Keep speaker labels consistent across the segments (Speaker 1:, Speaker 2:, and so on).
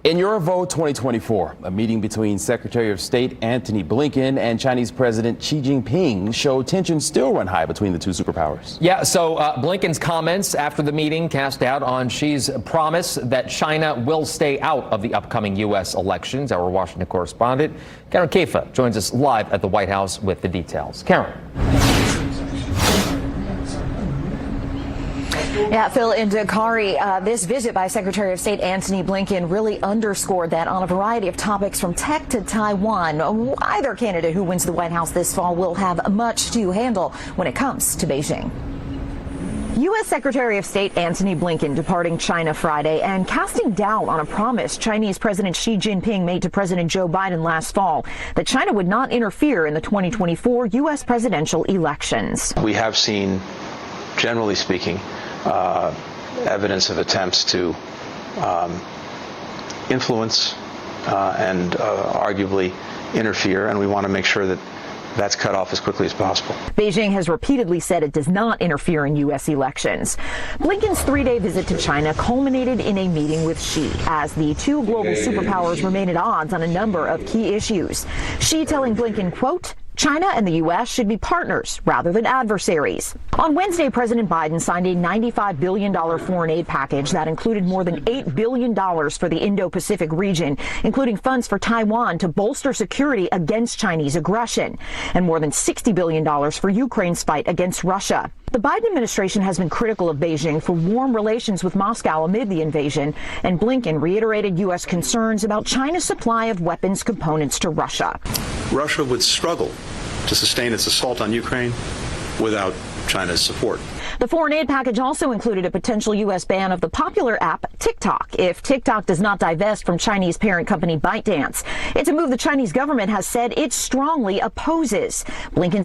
Speaker 1: In your vote 2024, a meeting between Secretary of State Antony Blinken and Chinese President Xi Jinping showed tensions still run high between the two superpowers.
Speaker 2: Yeah, so Blinken's comments after the meeting cast doubt on Xi's promise that China will stay out of the upcoming U.S. elections. Our Washington correspondent, Karen Kefa, joins us live at the White House with the details. Karen.
Speaker 3: Yeah, Phil and Dakari, this visit by Secretary of State Antony Blinken really underscored that on a variety of topics from tech to Taiwan. Either candidate who wins the White House this fall will have much to handle when it comes to Beijing. U.S. Secretary of State Antony Blinken departing China Friday and casting doubt on a promise Chinese President Xi Jinping made to President Joe Biden last fall that China would not interfere in the 2024 U.S. presidential elections.
Speaker 4: We have seen, generally speaking, evidence of attempts to influence and arguably interfere, and we want to make sure that that's cut off as quickly as possible.
Speaker 3: Beijing has repeatedly said it does not interfere in U.S. elections. Blinken's three-day visit to China culminated in a meeting with Xi as the two global superpowers remain at odds on a number of key issues. Xi telling Blinken, quote, China and the U.S. should be partners rather than adversaries. On Wednesday, President Biden signed a $95 billion foreign aid package that included more than $8 billion for the Indo-Pacific region, including funds for Taiwan to bolster security against Chinese aggression, and more than $60 billion for Ukraine's fight against Russia. The Biden administration has been critical of Beijing for warm relations with Moscow amid the invasion, and Blinken reiterated U.S. concerns about China's supply of weapons components to Russia.
Speaker 5: Russia would struggle to sustain its assault on Ukraine without China's support.
Speaker 3: The foreign aid package also included a potential U.S. ban of the popular app TikTok if TikTok does not divest from Chinese parent company ByteDance. It's a move the Chinese government has said it strongly opposes. Blinken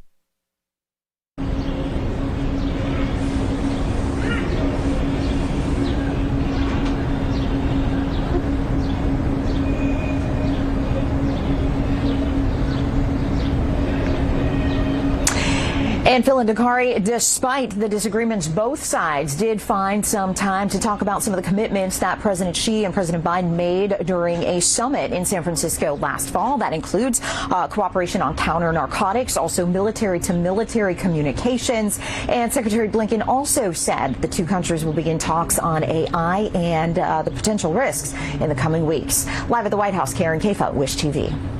Speaker 3: And Phil and Dakari, despite the disagreements, both sides did find some time to talk about some of the commitments that President Xi and President Biden made during a summit in San Francisco last fall. That includes cooperation on counter-narcotics, also military-to-military communications. And Secretary Blinken also said the two countries will begin talks on AI and the potential risks in the coming weeks. Live at the White House, Karen Kefa, WISH TV.